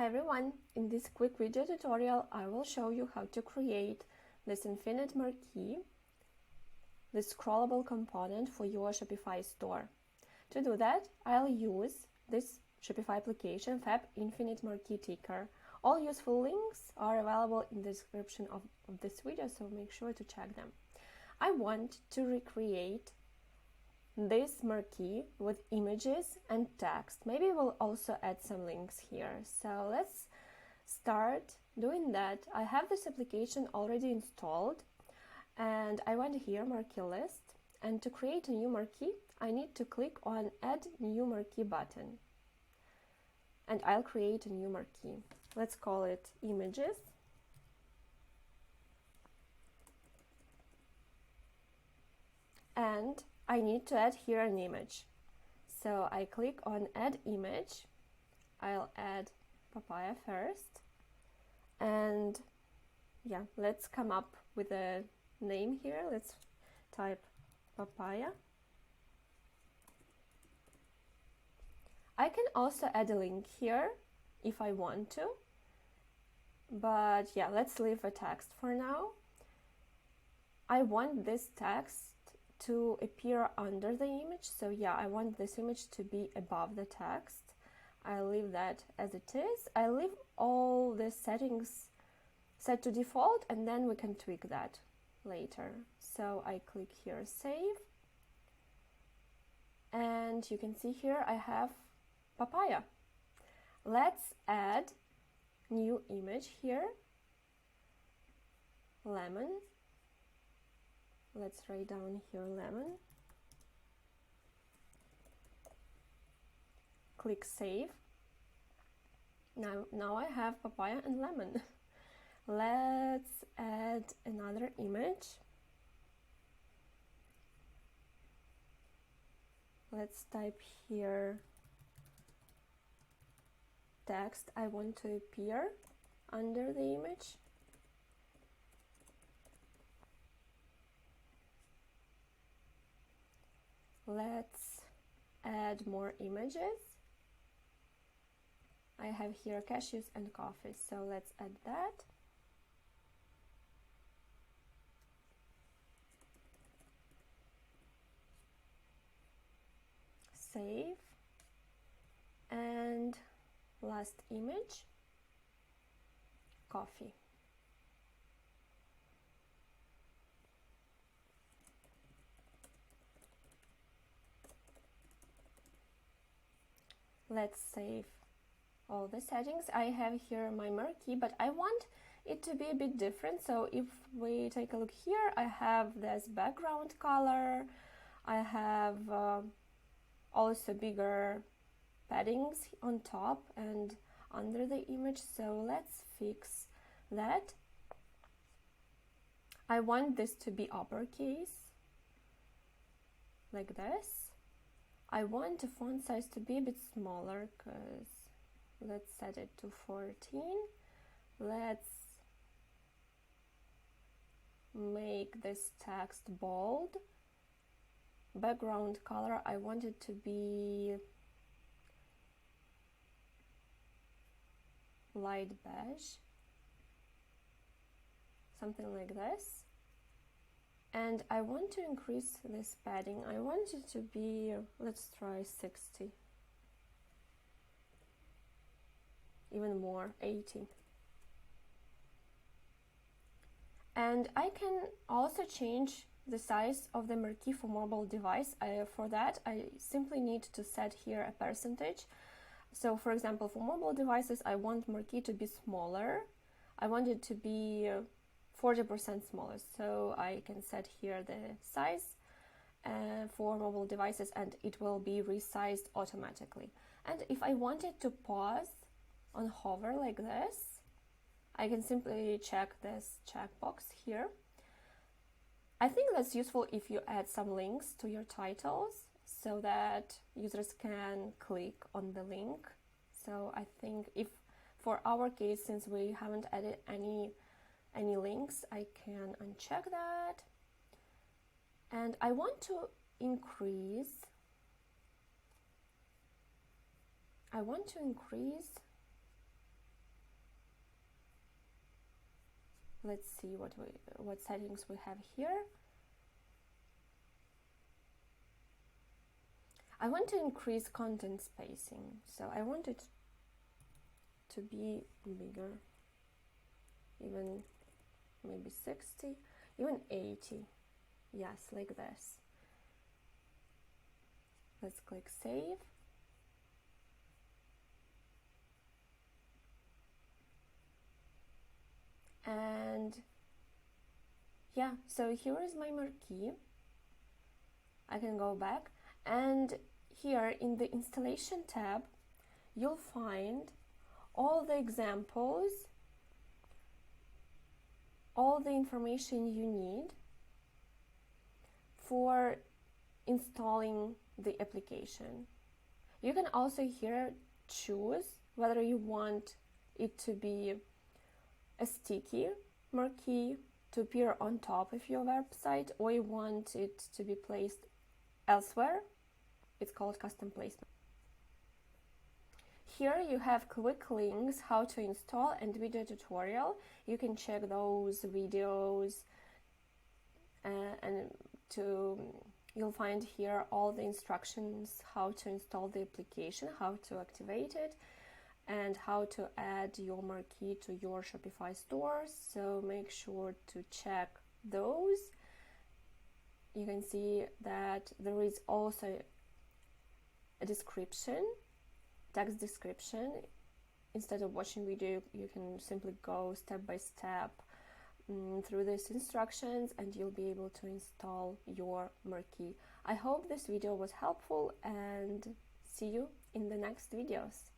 Hi everyone, in this quick video tutorial I will show you how to create this infinite marquee, this scrollable component for your Shopify store. To do that, I'll use this Shopify application Fab Infinite Marquee Ticker. All useful links are available in the description of this video, so make sure to check them. I want to recreate this marquee with images and text. Maybe we'll also add some links here. So let's start doing that. I have this application already installed and I went here, marquee list, and to create a new marquee, I need to click on Add New Marquee button. And I'll create a new marquee. Let's call it Images. And I need to add here an image. So I click on Add Image. I'll add papaya first. And yeah, let's come up with a name here. Let's type papaya. I can also add a link here if I want to. But yeah, let's leave a text for now. I want this text to appear under the image. So yeah, I want this image to be above the text. I'll leave that as it is. I'll leave all the settings set to default and then we can tweak that later. So I click here Save. And you can see here I have papaya. Let's add new image here. Lemon. Let's write down here lemon. Click Save. Now I have papaya and lemon. Let's add another image. Let's type here text I want to appear under the image. Let's add more images. I have here cashews and coffee, so let's add that. Save. And last image, coffee. Let's save all the settings. I have here my marquee, but I want it to be a bit different. So if we take a look here, I have this background color. I have also bigger paddings on top and under the image. So let's fix that. I want this to be uppercase, like this. I want the font size to be a bit smaller, because let's set it to 14. Let's make this text bold. Background color, I want it to be light beige, something like this. And I want to increase this padding. I want it to be, let's try 60. Even more, 80. And I can also change the size of the marquee for mobile device. For that, I simply need to set here a percentage. So for example, for mobile devices, I want marquee to be smaller. I want it to be 40% smaller, so I can set here the size for mobile devices and it will be resized automatically. And if I wanted to pause on hover like this, I can simply check this checkbox here. I think that's useful if you add some links to your titles so that users can click on the link. So I think if for our case, since we haven't added any links, I can uncheck that. And I want to increase let's see what settings we have here. I want to increase content spacing, so I want it to be bigger, even maybe 60, even 80. Yes, like this. Let's click save. And yeah, so here is my marquee. I can go back, and here in the installation tab, you'll find all the examples, all the information you need for installing the application. You can also here choose whether you want it to be a sticky marquee to appear on top of your website, or you want it to be placed elsewhere. It's called custom placement. Here you have quick links how to install and video tutorial. You can check those videos, and you'll find here all the instructions how to install the application, how to activate it, and how to add your marquee to your Shopify stores. So make sure to check those. You can see that there is also a description, text description. Instead of watching video, you can simply go step by step through these instructions, and you'll be able to install your marquee. I hope this video was helpful, and see you in the next videos.